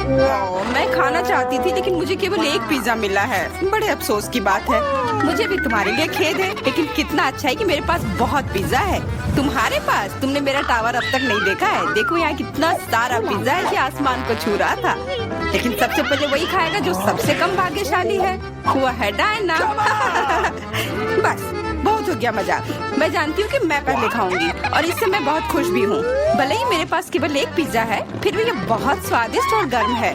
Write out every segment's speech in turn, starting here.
मैं खाना चाहती थी लेकिन मुझे केवल एक पिज्जा मिला है। बड़े अफसोस की बात है। मुझे भी तुम्हारे लिए खेद है, लेकिन कितना अच्छा है कि मेरे पास बहुत पिज्जा है। तुम्हारे पास? तुमने मेरा टावर अब तक नहीं देखा है। देखो यहाँ कितना सारा पिज्जा है कि आसमान को छू रहा था। लेकिन सबसे पहले वही खाएगा जो सबसे कम भाग्यशाली है। वो है डायना। बस बहुत हो गया मजाक। मैं जानती हूँ कि मैं पहले खाऊंगी और इससे मैं बहुत खुश भी हूँ। भले ही मेरे पास केवल एक पिज्जा है, फिर भी ये बहुत स्वादिष्ट और गर्म है।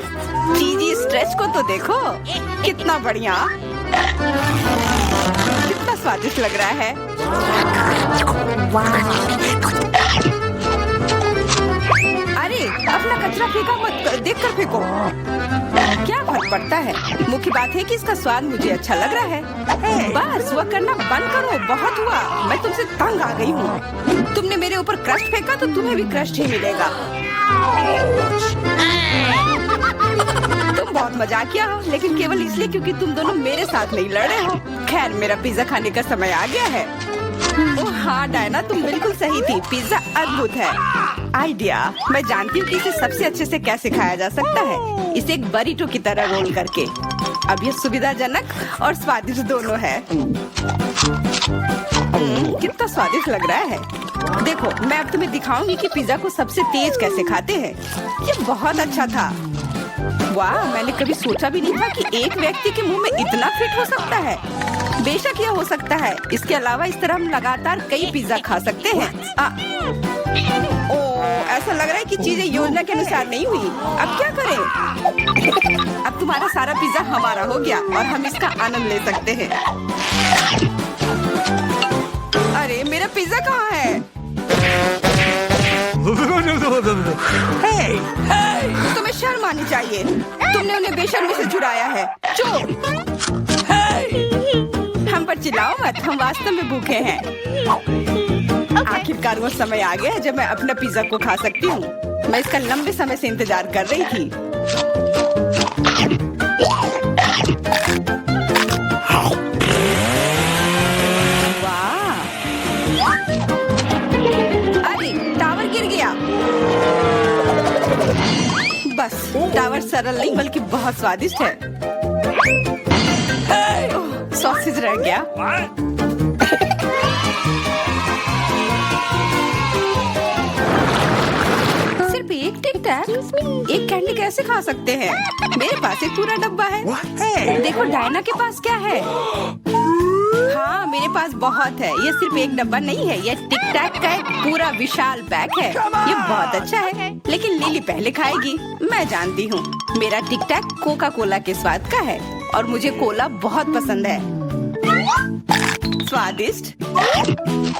चीजी स्ट्रेच को तो देखो, कितना बढ़िया, कितना स्वादिष्ट लग रहा है। अरे अपना कचरा फेंका मत, देखकर फेंको। क्या फर्क पड़ता है, मुख्य बात है कि इसका स्वाद मुझे अच्छा लग रहा है। बस वह करना बंद करो, बहुत हुआ। मैं तुमसे तंग आ गई हूँ। तुमने मेरे ऊपर क्रस्ट फेंका तो तुम्हें भी क्रस्ट ही मिलेगा। तुम बहुत मजाकिया हो, लेकिन केवल इसलिए क्योंकि तुम दोनों मेरे साथ नहीं लड़ रहे हो। खैर, मेरा पिज्जा खाने का समय आ गया है। ओह हाँ डायना, तुम बिल्कुल सही थी। पिज्जा अद्भुत है। आइडिया, मैं जानती हूँ कि इसे सबसे अच्छे से कैसे खाया जा सकता है। इसे एक बरीटो की तरह रोल करके। अब ये सुविधाजनक और स्वादिष्ट दोनों है। कितना स्वादिष्ट लग रहा है। देखो, मैं अब तुम्हें दिखाऊंगी कि पिज्जा को सबसे तेज कैसे खाते हैं। ये बहुत अच्छा था। वाह, मैंने कभी सोचा भी नहीं था कि एक व्यक्ति के मुंह में इतना फिट हो सकता है। बेशक यह हो सकता है। इसके अलावा इस तरह हम लगातार कई पिज्जा खा सकते हैं। ऐसा लग रहा है कि चीजें योजना के अनुसार नहीं हुई। अब क्या करें? अब तुम्हारा सारा पिज्जा हमारा हो गया और हम इसका आनंद ले सकते हैं। अरे मेरा पिज्जा कहाँ है? तुम्हें शर्म आनी चाहिए। तुमने उन्हें बेशर्मी से चुराया है। चुप! हम पर चिल्लाओ मत, हम वास्तव में भूखे हैं। आखिरकार वो समय आ गया है जब मैं अपना पिज्जा को खा सकती हूँ। मैं इसका लंबे समय से इंतजार कर रही थी। वाह! अरे टावर गिर गया। बस टावर सरल नहीं बल्कि बहुत स्वादिष्ट है। सॉसेज रह गया। सिर्फ एक टिक टैक, एक कैंडी कैसे खा सकते हैं? मेरे पास एक पूरा डब्बा है। देखो डायना के पास क्या है। हाँ, मेरे पास बहुत है। ये सिर्फ एक डब्बा नहीं है, ये टिक टैक का एक पूरा विशाल पैक है। ये बहुत अच्छा है, लेकिन लिली पहले खाएगी। मैं जानती हूँ, मेरा टिक टैक कोका कोला के स्वाद का है और मुझे कोला बहुत पसंद है। स्वादिष्ट,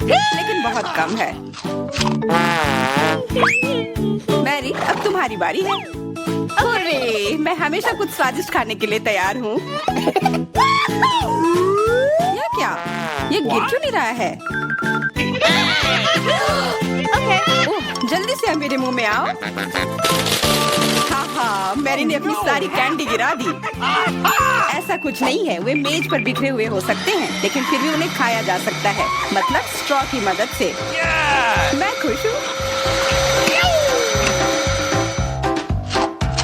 लेकिन बहुत कम है। मैरी, अब तुम्हारी बारी है। अरे, मैं हमेशा कुछ स्वादिष्ट खाने के लिए तैयार हूँ। यह क्या? ये गिर क्यों नहीं रहा है? ओह, जल्दी से मेरे मुंह में आओ। हाँ, मैरी ने अपनी सारी कैंडी गिरा दी। ऐसा कुछ नहीं है, वे मेज पर बिखरे हुए हो सकते हैं, लेकिन फिर भी उन्हें खाया जा सकता है, मतलब स्ट्रॉ की मदद से। मैं खुश हूँ।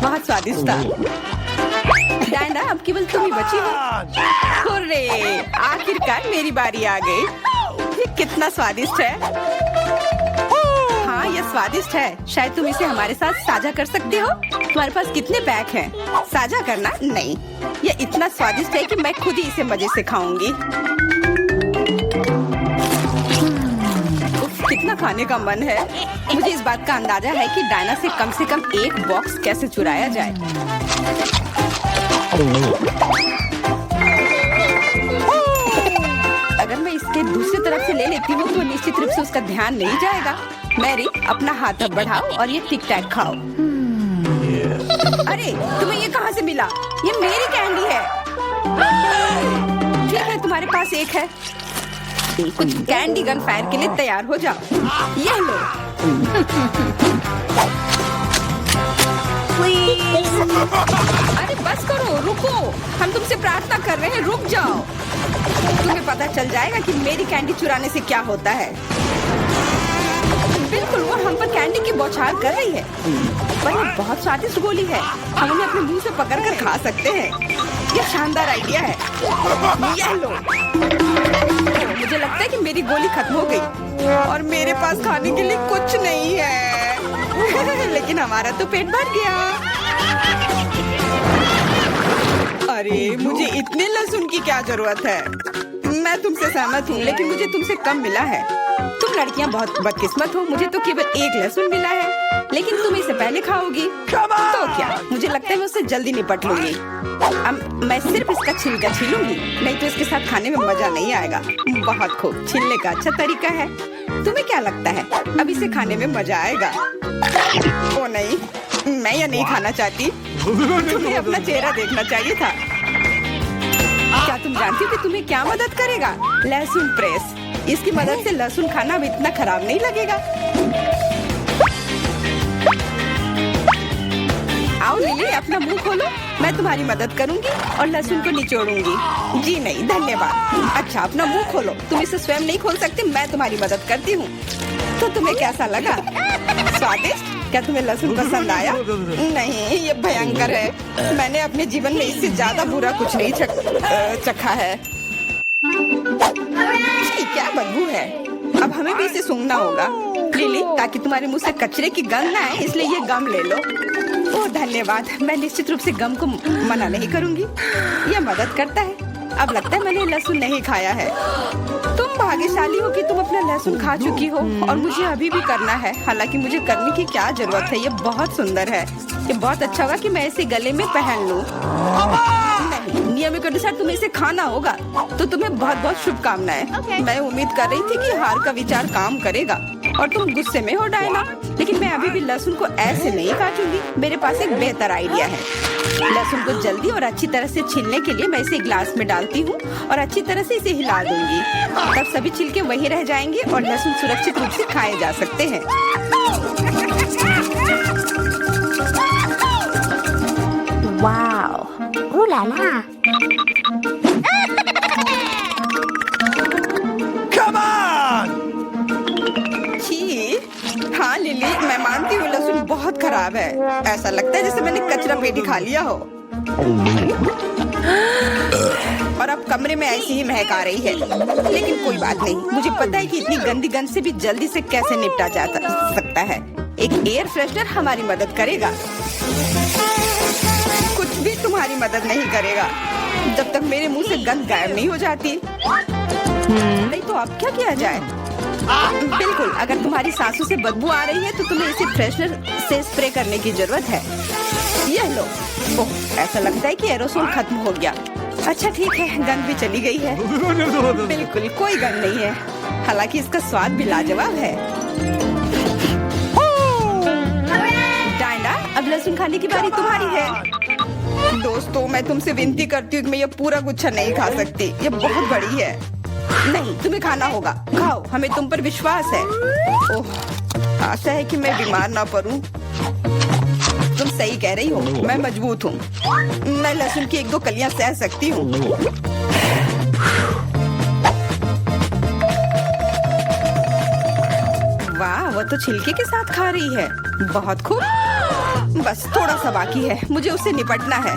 बहुत स्वादिष्ट था। डायना, अब केवल तुम ही बची हो। हुर्रे! आखिरकार मेरी बारी आ गई। ये कितना स्वादिष्ट है। हाँ, ये स्वादिष्ट है। शायद तुम इसे हमारे साथ साझा कर सकते हो। तुम्हारे पास कितने पैक हैं? साझा करना नहीं। ये इतना स्वादिष्ट है कि मैं खुद ही इसे मजे से खाऊंगी। कितना खाने का मन है। मुझे इस बात का अंदाजा है कि डायना से कम एक बॉक्स कैसे चुराया जाए। अगर मैं इसके दूसरी तरफ से ले लेती हूँ तो निश्चित रूप से उसका ध्यान नहीं जाएगा। मैरी, अपना हाथ अब बढ़ाओ और ये टिक टैक खाओ। अरे, तुम्हें ये कहाँ से मिला? ये मेरी कैंडी है। ठीक है, तुम्हारे पास एक है। कुछ कैंडी गन फायर के लिए तैयार हो जाओ। ये लो। अरे बस करो, रुको। हम तुमसे प्रार्थना कर रहे हैं, रुक जाओ। तुम्हें पता चल जाएगा कि मेरी कैंडी चुराने से क्या होता है। बिल्कुल वो हम पर कैंडी की बौछार कर रही है। पर ये बहुत स्वादिष्ट गोली है, हम उन्हें अपने मुंह से पकड़ कर खा सकते हैं। ये शानदार आइडिया है। ये लो। मुझे लगता है कि मेरी गोली खत्म हो गई और मेरे पास खाने के लिए कुछ नहीं है। लेकिन हमारा तो पेट भर गया। अरे मुझे इतने लहसुन की क्या जरूरत है? मैं तुमसे सहमत हूँ, लेकिन मुझे तुमसे कम मिला है। तुम लड़कियाँ बहुत बदकिस्मत हो, मुझे तो केवल एक लहसुन मिला है, लेकिन तुम इसे पहले खाओगी तो क्या? मुझे लगता है मैं उससे जल्दी निपट लूंगी। अब मैं सिर्फ इसका छिलका छीलूंगी, नहीं तो इसके साथ खाने में मजा नहीं आएगा। बहुत खूब, छीलने का अच्छा तरीका है। तुम्हें क्या लगता है अब इसे खाने में मजा आएगा? ओ नहीं, मैं यह नहीं खाना चाहती। तुम्हें अपना चेहरा देखना चाहिए था। क्या तुम जानती हो कि तुम्हें क्या मदद करेगा? लहसुन प्रेस। इसकी मदद से लहसुन खाना अब इतना खराब नहीं लगेगा। आओ लिली, अपना मुंह खोलो, मैं तुम्हारी मदद करूंगी और लहसुन को निचोड़ूंगी। जी नहीं, धन्यवाद। अच्छा, अपना मुंह खोलो। तुम इसे स्वयं नहीं खोल सकते, मैं तुम्हारी मदद करती हूँ। तो तुम्हें कैसा लगा? स्वादिष्ट? क्या तुम्हें लहसुन पसंद आया? नहीं, ये भयंकर है। मैंने अपने जीवन में इससे ज्यादा बुरा कुछ नहीं चखा है। क्या बदबू है। अब हमें भी इसे सूंघना होगा लिली, ताकि तुम्हारे मुंह से कचरे की गंध ना आए, इसलिए ये गम ले लो। ओह धन्यवाद, मैं निश्चित रूप से गम को मना नहीं करूंगी, यह मदद करता है। अब लगता है मैंने लहसुन नहीं खाया है। तुम भाग्यशाली हो कि तुम अपना लहसुन खा चुकी हो और मुझे अभी भी करना है। हालांकि मुझे करने की क्या जरूरत है, ये बहुत सुंदर है। ये बहुत अच्छा होगा कि मैं इसे गले में पहन लूं। नहीं, नियम के अनुसार तुम्हें इसे खाना होगा। तो तुम्हें बहुत बहुत शुभकामनाएं। मैं उम्मीद कर रही थी कि हार का विचार काम करेगा और तुम गुस्से में हो डायना, लेकिन मैं अभी भी लहसुन को ऐसे नहीं काटूंगी। मेरे पास एक बेहतर आइडिया है। लहसुन को जल्दी और अच्छी तरह से छीलने के लिए मैं इसे ग्लास में डालती हूँ और अच्छी तरह से इसे हिला दूंगी। तब सभी छिलके वहीं रह जाएंगे और लहसुन सुरक्षित रूप से खाए जा सकते हैं। Wow, ooh la la। Come on! छी, हाँ लिली, मैं मानती हूँ लहसुन बहुत खराब है। ऐसा लगता है जैसे मैंने कचरा पेटी खा लिया हो। और अब कमरे में ऐसी ही महक आ रही है, लेकिन कोई बात नहीं। मुझे पता है कि इतनी गंदी गंध से भी जल्दी से कैसे निपटा जा सकता है। एक एयर फ्रेशनर हमारी मदद करेगा। कुछ भी तुम्हारी मदद नहीं करेगा जब तक मेरे मुंह से गंध गायब नहीं हो जाती। नहीं तो अब क्या किया जाए? बिल्कुल, अगर तुम्हारी सांसों से बदबू आ रही है तो तुम्हें इसे फ्रेशनर से स्प्रे करने की जरूरत है। यह लो। ओह, ऐसा लगता है कि एरोसोल खत्म हो गया। अच्छा ठीक है, गंध भी चली गई है। बिल्कुल कोई गंध नहीं है, हालांकि इसका स्वाद भी लाजवाब है। डायना, अब लहसुन खाने की बारी तुम्हारी है। दोस्तों, मैं तुमसे विनती करती हूँ कि मैं ये पूरा गुच्छा नहीं खा सकती, ये बहुत बड़ी है। नहीं, तुम्हें खाना होगा। खाओ, हमें तुम पर विश्वास है। ओह, आशा है कि मैं बीमार ना पड़ूं। तुम सही कह रही हो, मैं मजबूत हूँ। मैं लहसुन की 1-2 कलियां सह सकती हूँ। वाह, वो तो छिलके के साथ खा रही है। बहुत खूब। बस थोड़ा सा बाकी है, मुझे उससे निपटना है।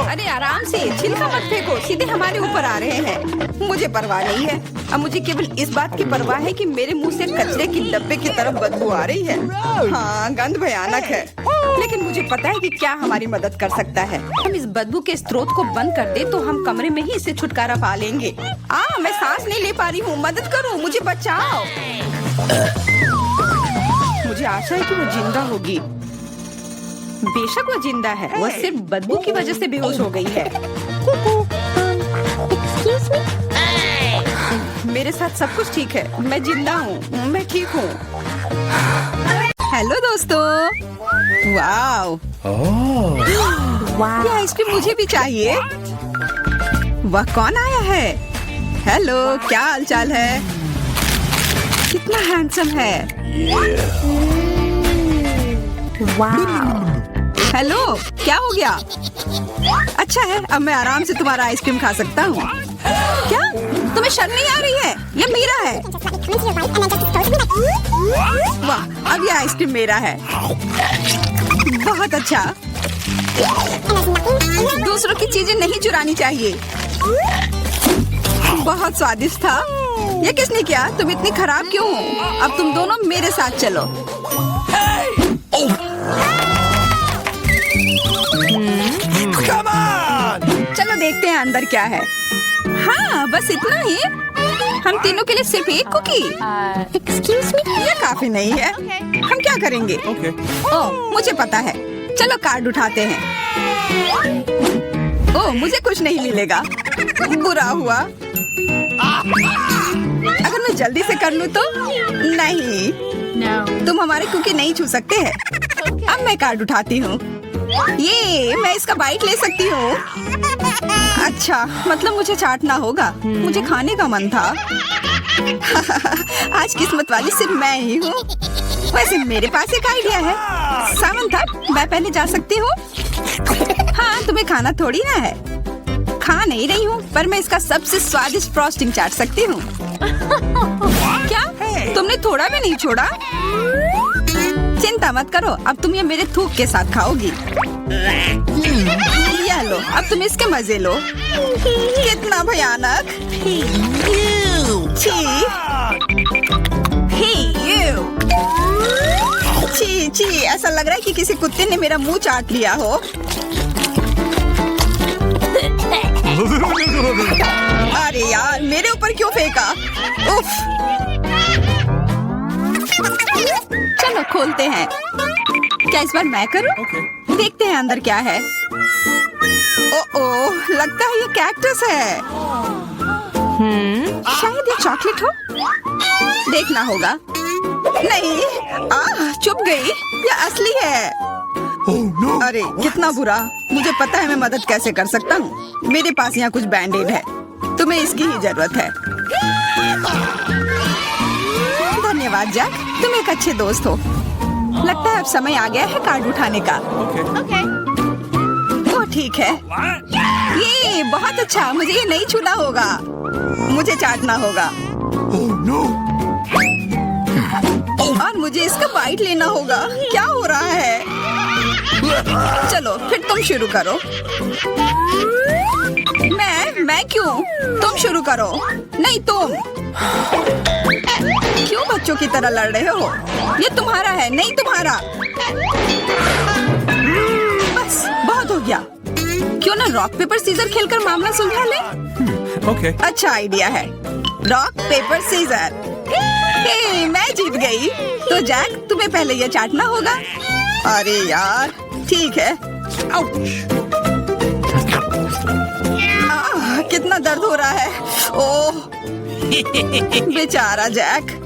अरे आराम से, छिलका मत फेंको, सीधे हमारे ऊपर आ रहे हैं। मुझे परवाह नहीं है। अब मुझे केवल इस बात की परवाह है कि मेरे मुंह से कचरे की डब्बे की तरफ बदबू आ रही है। हाँ, गंध भयानक है, लेकिन मुझे पता है कि क्या हमारी मदद कर सकता है। हम इस बदबू के स्रोत को बंद कर दे तो हम कमरे में ही इसे छुटकारा पा लेंगे। मैं सांस नहीं ले पा रही हूँ, मदद करो, मुझे बचाओ। मुझे आशा है कि वो जिंदा होगी। बेशक वो जिंदा है, वो सिर्फ बदबू की वजह से बेहोश हो गई है। मेरे साथ सब कुछ ठीक है, मैं जिंदा हूँ, मैं ठीक हूँ। हेलो दोस्तों। वाओ, ये आइसक्रीम मुझे भी चाहिए। वह कौन आया है? हेलो, क्या हालचाल है? कितना हैंडसम है। वाओ। हेलो, क्या हो गया? अच्छा है, अब मैं आराम से तुम्हारा आइसक्रीम खा सकता हूँ। क्या तुम्हें शर्म नहीं आ रही है? ये मेरा है। वाह, अब ये आइसक्रीम मेरा है। बहुत अच्छा। दूसरों की चीजें नहीं चुरानी चाहिए। बहुत स्वादिष्ट था। ये किसने किया? तुम इतनी खराब क्यों हो? अब तुम दोनों मेरे साथ चलो। Come on! चलो देखते हैं अंदर क्या है। हाँ, बस इतना ही। हम तीनों के लिए सिर्फ एक कुकी। Excuse me? ये काफी नहीं है। हम क्या करेंगे? Okay. ओह, मुझे पता है। चलो कार्ड उठाते हैं। ओह, मुझे कुछ नहीं मिलेगा। बुरा हुआ। अगर मैं जल्दी से कर लूँ तो? नहीं, तुम हमारे कुकी नहीं छू सकते हैं। अब मैं कार्ड उठाती हूँ। ये मैं इसका बाइट ले सकती हूँ। अच्छा, मतलब मुझे चाटना होगा। मुझे खाने का मन था। आज किस्मत वाली सिर्फ मैं ही हूँ। वैसे मेरे पास एक आइडिया है। सावन था, मैं पहले जा सकती हूँ। हाँ, तुम्हें खाना थोड़ी ना है। खा नहीं रही हूँ, पर मैं इसका सबसे स्वादिष्ट फ्रॉस्टिंग चाट सकती हूँ। क्या? तुमने थोड़ा भी नहीं छोड़ा? चिंता मत करो, अब तुम ये मेरे थूक के साथ खाओगी। ये लो, अब तुम इसके मजे लो। कितना भयानक। छी। छी छी, ऐसा लग रहा है कि किसी कुत्ते ने मेरा मुंह चाट लिया हो। अरे यार, मेरे ऊपर क्यों फेंका? उफ। चलो खोलते हैं। क्या इस बार मैं करूं? Okay. देखते हैं अंदर क्या है। ओह, लगता है ये कैक्टस है। शायद ये चॉकलेट हो। देखना होगा। नहीं, चुप गई। ये असली है। Oh no! अरे कितना बुरा। मुझे पता है मैं मदद कैसे कर सकता हूँ। मेरे पास यहाँ कुछ बैंडेड है। तुम्हें इसकी ही जरूरत है। धन्यवाद जैक, तुम एक अच्छे दोस्त हो। लगता है अब समय आ गया है कार्ड उठाने का। Okay. ओह ठीक है। ये बहुत अच्छा। मुझे ये नहीं छूना होगा। मुझे चाटना होगा। Oh no! और मुझे इसका बाइट लेना होगा। क्या हो रहा है? चलो फिर तुम शुरू करो। मैं क्यों? तुम शुरू करो। नहीं तुम। क्यों बच्चों की तरह लड़ रहे हो? ये तुम्हारा है, नहीं तुम्हारा। बस बहुत हो गया। क्यों ना रॉक पेपर सीजर खेलकर मामला सुलझा ले? Okay. अच्छा आइडिया है। Rock paper scissor. हे, मैं जीत गई। तो जैक, तुम्हें पहले ये चाटना होगा। अरे यार, ठीक है। कितना दर्द हो रहा है। ओह, बेचारा जैक।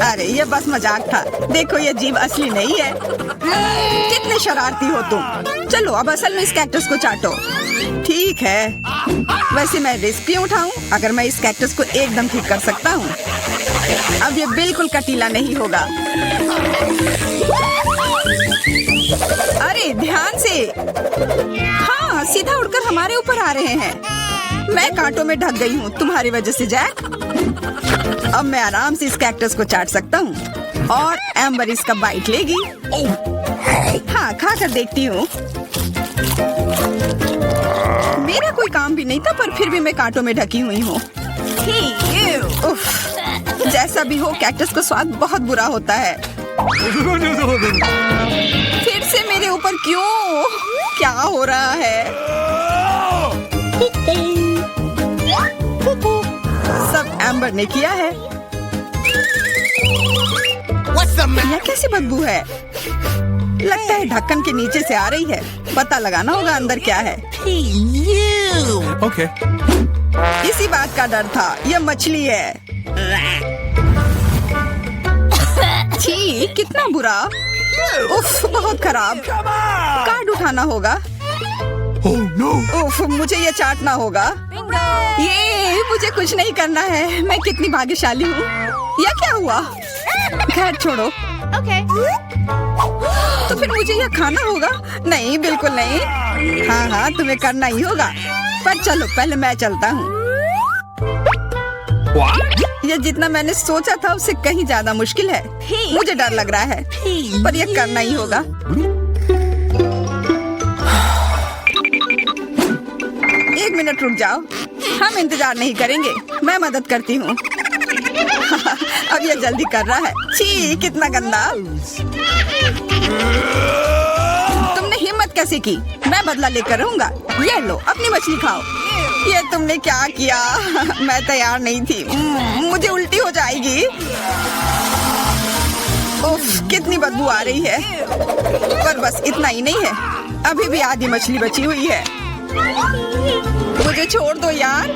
अरे ये बस मजाक था। देखो ये जीव असली नहीं है। कितने शरारती हो तुम। चलो अब असल में इस कैक्टस को चाटो। ठीक है। वैसे मैं रिस्क क्यों उठाऊं अगर मैं इस कैक्टस को एकदम ठीक कर सकता हूँ। अब ये बिल्कुल कटीला नहीं होगा। अरे ध्यान से। हाँ, सीधा उड़कर हमारे ऊपर आ रहे हैं। मैं कांटों में ढक गई हूँ तुम्हारी वजह से जैक। अब मैं आराम से इस कैक्टस को चाट सकता हूँ और एम्बर इसका बाइट लेगी। हाँ, खा कर देखती हूँ। मेरा कोई काम भी नहीं था, पर फिर भी मैं कांटों में ढकी हुई हूँ। उफ, जैसा भी हो, कैक्टस का स्वाद बहुत बुरा होता है। फिर से मेरे ऊपर क्यों? क्या हो रहा है? सब एम्बर ने किया है। यह कैसी बदबू है? लगता है ढक्कन के नीचे से आ रही है। पता लगाना होगा अंदर क्या है। Okay. इसी बात का डर था। यह मछली है। छी, कितना बुरा। उफ, बहुत खराब। कार्ड उठाना होगा। Oh no! उफ, मुझे ये चाटना होगा। ये मुझे कुछ नहीं करना है। मैं कितनी भाग्यशाली हूँ। यह क्या हुआ? खैर छोड़ो। तो फिर फिर मुझे यह खाना होगा? नहीं, बिल्कुल नहीं। हाँ हाँ, तुम्हें करना ही होगा। पर चलो, पहले मैं चलता हूँ। यह जितना मैंने सोचा था उससे कहीं ज्यादा मुश्किल है। मुझे डर लग रहा है, पर यह करना ही होगा। एक मिनट रुक जाओ, हम इंतजार नहीं करेंगे, मैं मदद करती हूँ। अब यह जल्दी कर रहा है। छी, कितना गंदा। तुमने हिम्मत कैसे की? मैं बदला लेकर रहूंगा। ये लो, अपनी मछली खाओ। ये तुमने क्या किया? मैं तैयार नहीं थी। मुझे उल्टी हो जाएगी। उफ, कितनी बदबू आ रही है। पर बस इतना ही नहीं है, अभी भी आधी मछली बची हुई है। मुझे छोड़ दो यार।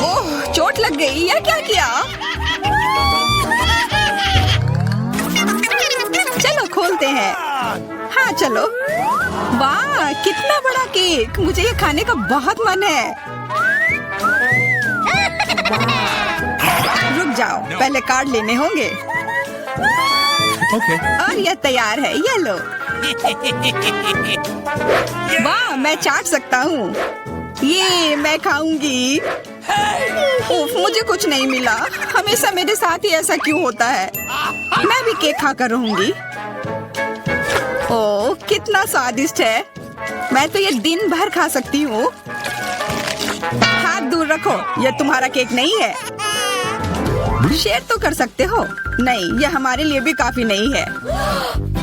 ओह, चोट लग गई। यह क्या किया? चलो खोलते हैं। हाँ चलो। वाह, कितना बड़ा केक। मुझे ये खाने का बहुत मन है। रुक जाओ, पहले कार्ड लेने होंगे। Okay. और यह तैयार है, ये लो। वाह, मैं चाट सकता हूँ। ये मैं खाऊंगी। उफ, मुझे कुछ नहीं मिला। हमेशा मेरे साथ ही ऐसा क्यों होता है? मैं भी केक खाकर रहूंगी। ओह, कितना स्वादिष्ट है। मैं तो ये दिन भर खा सकती हूँ। हाथ दूर रखो, यह तुम्हारा केक नहीं है। शेयर तो कर सकते हो। नहीं, यह हमारे लिए भी काफी नहीं है।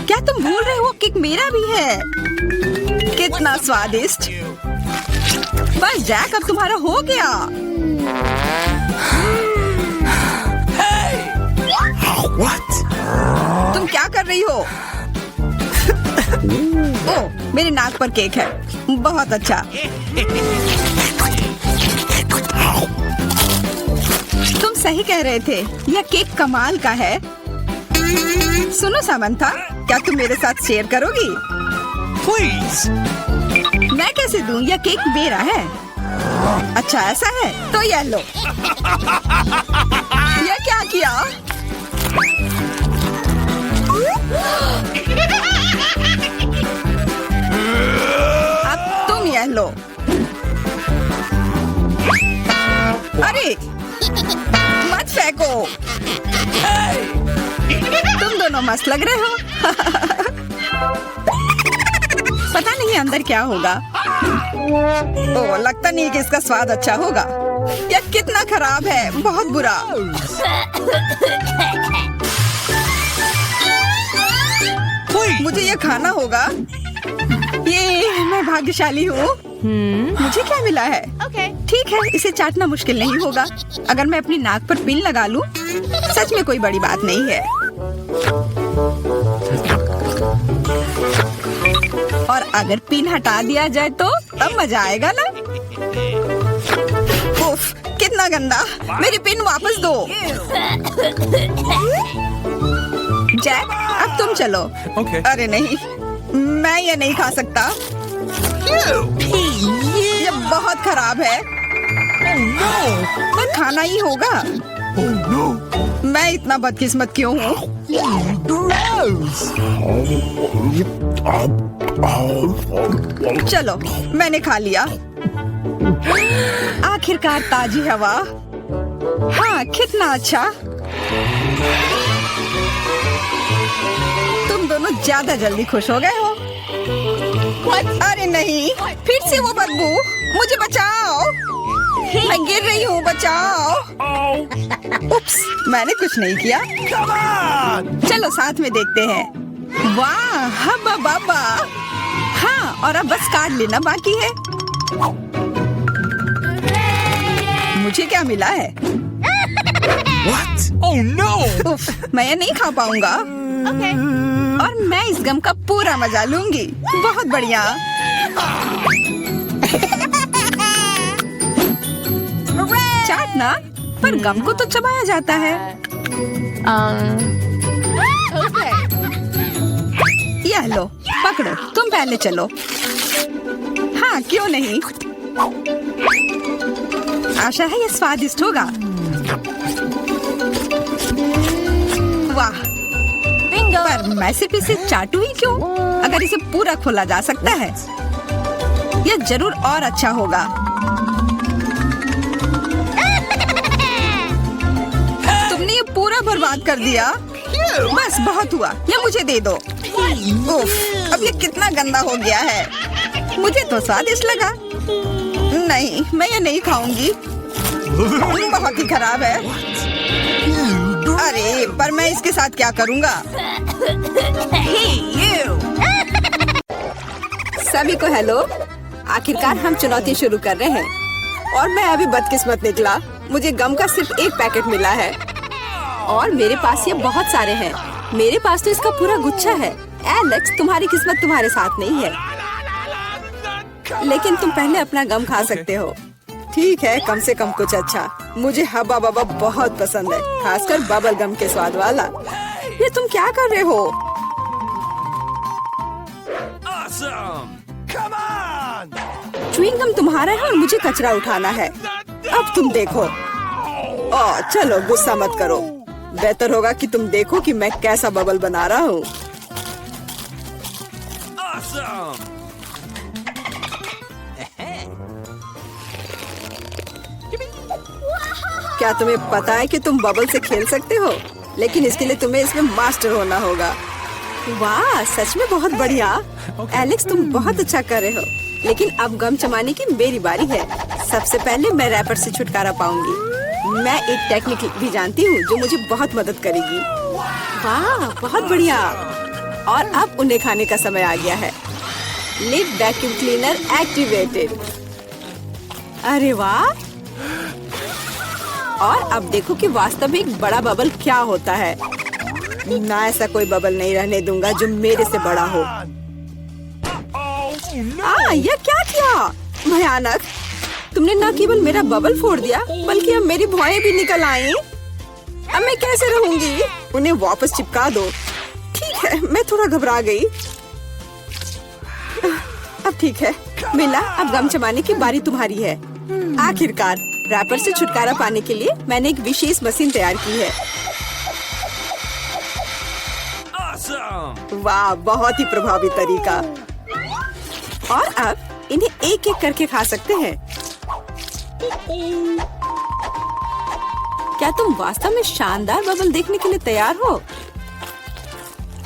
क्या तुम भूल रहे हो, केक मेरा भी है। कितना स्वादिष्ट। बस जैक, अब तुम्हारा हो गया। What? तुम क्या कर रही हो? ओह, मेरे नाक पर केक है। बहुत अच्छा। तुम सही कह रहे थे, यह केक कमाल का है। सुनो सामंथा, क्या तुम मेरे साथ शेयर करोगी? Please. मैं कैसे दूं? यह केक मेरा है। अच्छा ऐसा है, तो यह लो। यह क्या किया? अब तुम यह लो। अरे, मत फेंको। तुम दोनों मस्त लग रहे हो। पता नहीं अंदर क्या होगा। ओह, लगता नहीं कि इसका स्वाद अच्छा होगा। यह कितना खराब है, बहुत बुरा। मुझे ये खाना होगा। ये मैं भाग्यशाली हूँ। मुझे क्या मिला है? ठीक है, इसे चाटना मुश्किल नहीं होगा। अगर मैं अपनी नाक पर पिन लगा लूं, सच में कोई बड़ी बात नहीं है। और अगर पिन हटा दिया जाए तो तब मजा आएगा ना? उफ, कितना गंदा। मेरी पिन वापस दो। जैक, अब तुम चलो। Okay. अरे नहीं, मैं ये नहीं खा सकता। ये बहुत खराब है। पर खाना ही होगा। Oh no. मैं इतना बदकिस्मत क्यों हूँ? चलो, मैंने खा लिया। आखिरकार ताजी हवा। हाँ, कितना अच्छा। तुम दोनों ज्यादा जल्दी खुश हो गए हो। अरे नहीं, फिर से वो बदबू। मुझे बचाओ, मैं गिर रही हूँ, बचाओ। उप्स, मैंने कुछ नहीं किया। Come on. चलो साथ में देखते हैं। वाह, हब्बा बाबा। हाँ, और अब बस कार्ड लेना बाकी है। मुझे क्या मिला है? What? Oh no. उफ, मैं ये नहीं खा पाऊंगा। और मैं इस गम का पूरा मजा लूंगी। बहुत बढ़िया। चाटना, पर गम को तो चबाया जाता है। यह लो, पकड़ो, तुम पहले चलो। हाँ, क्यों नहीं। आशा है ये स्वादिष्ट होगा। वाह, पर मैं सिर्फ इसे चाटू ही क्यों? अगर इसे पूरा खोला जा सकता है, यह जरूर और अच्छा होगा। तुमने ये पूरा बर्बाद कर दिया। बस बहुत हुआ, ये मुझे दे दो। उफ, अब ये कितना गंदा हो गया है। मुझे तो स्वादिष्ट लगा। नहीं, मैं ये नहीं खाऊंगी। बहुत ही खराब है। अरे, पर मैं इसके साथ क्या करूंगा? सभी को हेलो। आखिरकार हम चुनौती शुरू कर रहे हैं और मैं अभी बदकिस्मत निकला। मुझे गम का सिर्फ एक पैकेट मिला है और मेरे पास ये बहुत सारे हैं। मेरे पास तो इसका पूरा गुच्छा है। एलेक्स, तुम्हारी किस्मत तुम्हारे साथ नहीं है, लेकिन तुम पहले अपना गम खा सकते हो। ठीक है, कम से कम कुछ अच्छा। मुझे हब्बा बब्बा बहुत पसंद है, खासकर बबल गम के स्वाद वाला। ये तुम क्या कर रहे हो? Awesome! Come on! Chewing gum तुम्हारा है और मुझे कचरा उठाना है। अब तुम देखो। ओह, चलो गुस्सा मत करो। बेहतर होगा कि तुम देखो कि मैं कैसा बबल बना रहा हूँ। Awesome! क्या तुम्हें पता है कि तुम बबल से खेल सकते हो? लेकिन इसके लिए तुम्हें इसमें मास्टर होना होगा। वाह, सच में बहुत बढ़िया। एलेक्स, तुम बहुत अच्छा कर रहे हो। लेकिन अब गम चबाने की मेरी बारी है। सबसे पहले मैं रैपर से छुटकारा पाऊंगी। मैं एक टेक्निक भी जानती हूँ जो मुझे बहुत मदद करेगी। वाह, बहुत बढ़िया। और अब उन्हें खाने का समय आ गया है। Lid vacuum cleaner activated. अरे वाह। और अब देखो कि वास्तव में एक बड़ा बबल क्या होता है। ना, ऐसा कोई बबल नहीं रहने दूंगा जो मेरे से बड़ा हो। ये क्या किया? भयानक। तुमने न केवल मेरा बबल फोड़ दिया, बल्कि अब मेरी भौएं भी निकल आई। अब मैं कैसे रहूंगी? उन्हें वापस चिपका दो। ठीक है, मैं थोड़ा घबरा गई। अब ठीक है मिला, अब गम चबाने की बारी तुम्हारी है। आखिरकार रैपर से छुटकारा पाने के लिए मैंने एक विशेष मशीन तैयार की है। Awesome! वाह, बहुत ही प्रभावी तरीका। और अब इन्हें एक एक करके खा सकते हैं। क्या तुम वास्तव में शानदार बबल देखने के लिए तैयार हो?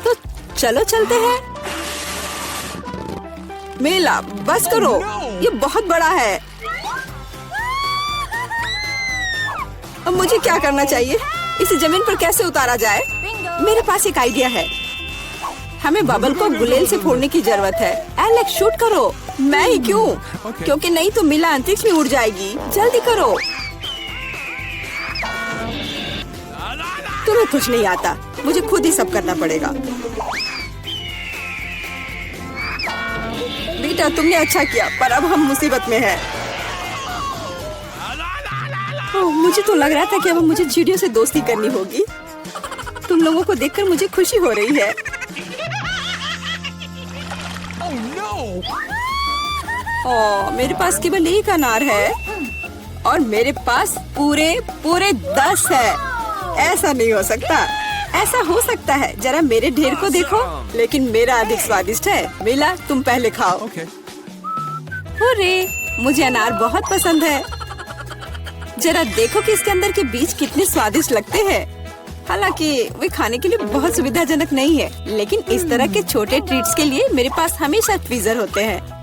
तो चलो चलते हैं। मेला, बस करो, ये बहुत बड़ा है। अब मुझे क्या करना चाहिए? इसे जमीन पर कैसे उतारा जाए? मेरे पास एक आइडिया है। हमें बबल को गुलेल से फोड़ने की जरूरत है। एलेक्स, शूट करो। मैं ही क्यों? क्योंकि नहीं तो मिला अंतरिक्ष में उड़ जाएगी। जल्दी करो। तुम्हें कुछ नहीं आता, मुझे खुद ही सब करना पड़ेगा। बेटा, तुमने अच्छा किया, पर अब हम मुसीबत में हैं। मुझे तो लग रहा था कि अब मुझे चिड़ियों से दोस्ती करनी होगी। तुम लोगों को देखकर मुझे खुशी हो रही है। Oh no! मेरे पास केवल एक अनार है और मेरे पास पूरे 10 है। ऐसा नहीं हो सकता। ऐसा हो सकता है, जरा मेरे ढेर को देखो, लेकिन मेरा अधिक स्वादिष्ट है। मिला, तुम पहले खाओ। Okay. अरे, मुझे अनार बहुत पसंद है। जरा देखो कि इसके अंदर के बीज कितने स्वादिष्ट लगते हैं। हालांकि वे खाने के लिए बहुत सुविधाजनक नहीं है, लेकिन इस तरह के छोटे ट्रीट्स के लिए मेरे पास हमेशा ट्वीजर होते हैं।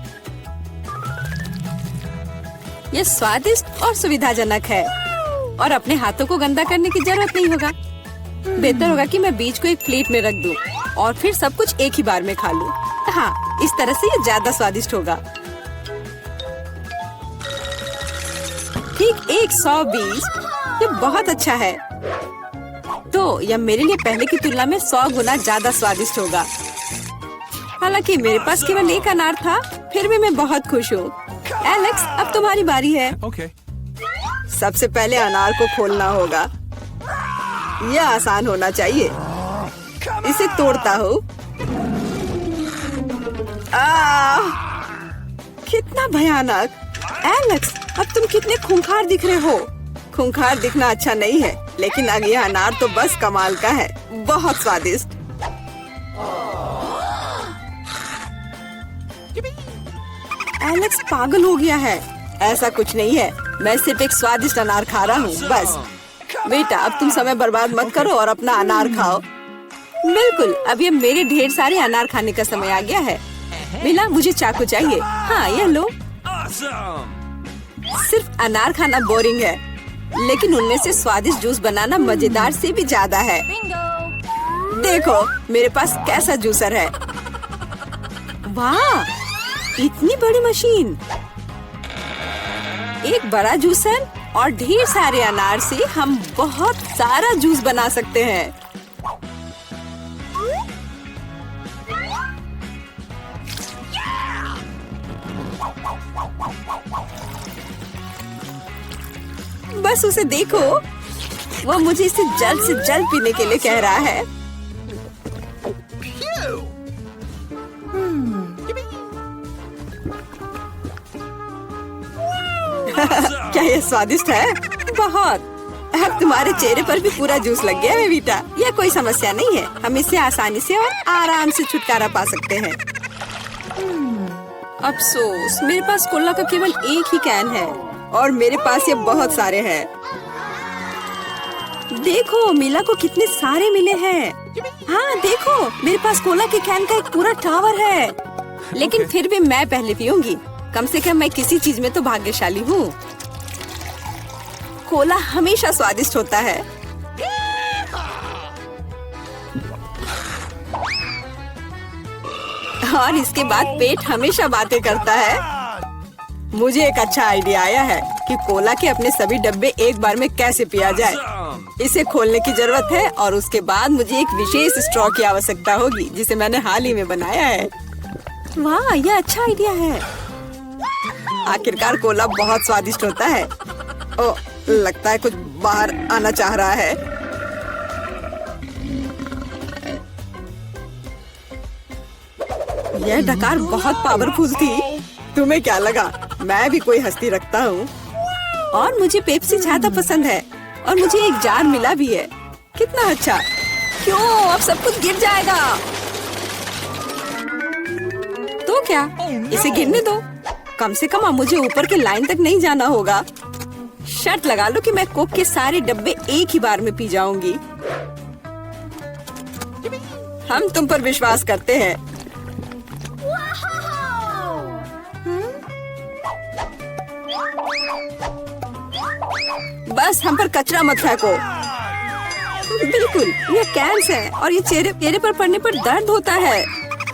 ये स्वादिष्ट और सुविधाजनक है और अपने हाथों को गंदा करने की जरूरत नहीं होगा। बेहतर होगा कि मैं बीज को एक प्लेट में रख दूं और फिर सब कुछ एक ही बार में खा लूं। हाँ, इस तरह से ये ज्यादा स्वादिष्ट होगा। ठीक 100 बीज, ये बहुत अच्छा है। तो यह मेरे लिए पहले की तुलना में 100 गुना ज्यादा स्वादिष्ट होगा। हालांकि मेरे पास केवल एक अनार था, फिर भी मैं बहुत खुश हूँ। एलेक्स, अब तुम्हारी बारी है। Okay. सबसे पहले अनार को खोलना होगा। यह आसान होना चाहिए। इसे तोड़ता हूँ। कितना भयानक। एलेक्स, अब तुम कितने खूंखार दिख रहे हो। खूंखार दिखना अच्छा नहीं है, लेकिन अब यह अनार तो बस कमाल का है। बहुत स्वादिष्ट। एलेक्स पागल हो गया है। ऐसा कुछ नहीं है, मैं सिर्फ एक स्वादिष्ट अनार खा रहा हूँ बस। बेटा अब तुम समय बर्बाद मत करो और अपना अनार खाओ। बिल्कुल, अब ये मेरे ढेर सारे अनार खाने का समय आ गया है। मिला, मुझे चाकू चाहिए। हाँ ये लो। Awesome! सिर्फ अनार खाना बोरिंग है, लेकिन उनमें से स्वादिष्ट जूस बनाना मजेदार से भी ज्यादा है। देखो मेरे पास कैसा जूसर है। वाह, इतनी बड़ी मशीन। एक बड़ा जूसर और ढेर सारे अनार से हम बहुत सारा जूस बना सकते हैं। बस उसे देखो, वो मुझे इसे जल्द से जल्द पीने के लिए कह रहा है। क्या ये स्वादिष्ट है? बहुत। अब तुम्हारे चेहरे पर भी पूरा जूस लग गया है बेटा। यह कोई समस्या नहीं है, हम इससे आसानी से और आराम से छुटकारा पा सकते हैं। अफसोस, मेरे पास कोला का केवल एक ही कैन है और मेरे पास ये बहुत सारे हैं। देखो मिला को कितने सारे मिले हैं। हाँ देखो, मेरे पास कोला के कैन का एक पूरा टावर है। लेकिन फिर भी मैं पहले पीऊंगी। कम से कम मैं किसी चीज में तो भाग्यशाली हूँ। कोला हमेशा स्वादिष्ट होता है। और इसके बाद पेट हमेशा बातें करता है। मुझे एक अच्छा आइडिया आया है कि कोला के अपने सभी डब्बे एक बार में कैसे पिया जाए। इसे खोलने की जरूरत है और उसके बाद मुझे एक विशेष स्ट्रॉ की आवश्यकता होगी, जिसे मैंने हाल ही में बनाया है। वाह, यह अच्छा आइडिया है। आखिरकार कोला बहुत स्वादिष्ट होता है। ओ, लगता है कुछ बाहर आना चाह रहा है। यह डकार बहुत पावरफुल थी। तुम्हें क्या लगा मैं भी कोई हस्ती रखता हूँ? और मुझे पेप्सी ज्यादा पसंद है और मुझे एक जार मिला भी है। कितना अच्छा। क्यों, अब सब कुछ गिर जाएगा। तो क्या, इसे गिरने दो। कम से कम अब मुझे ऊपर के लाइन तक नहीं जाना होगा। शर्त लगा लो कि मैं कोक के सारे डब्बे एक ही बार में पी जाऊंगी। हम तुम पर विश्वास करते हैं। बस हम पर कचरा मत फेंको। बिल्कुल, ये कैंस है और ये चेहरे पर पड़ने पर दर्द होता है।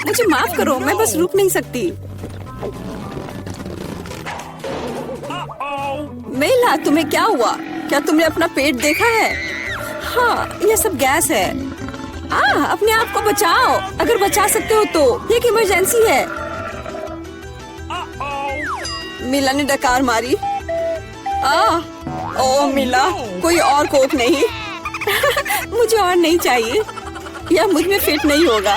मुझे माफ करो, मैं बस रुक नहीं सकती। मेला, तुम्हें क्या हुआ? क्या तुमने अपना पेट देखा है? हाँ, ये सब गैस है। अपने आप को बचाओ, अगर बचा सकते हो तो। ये एक इमरजेंसी है। मिला ने डकार मारी। ओ मिला, कोई और कोक नहीं? मुझे और नहीं चाहिए, यह मुझ में फिट नहीं होगा।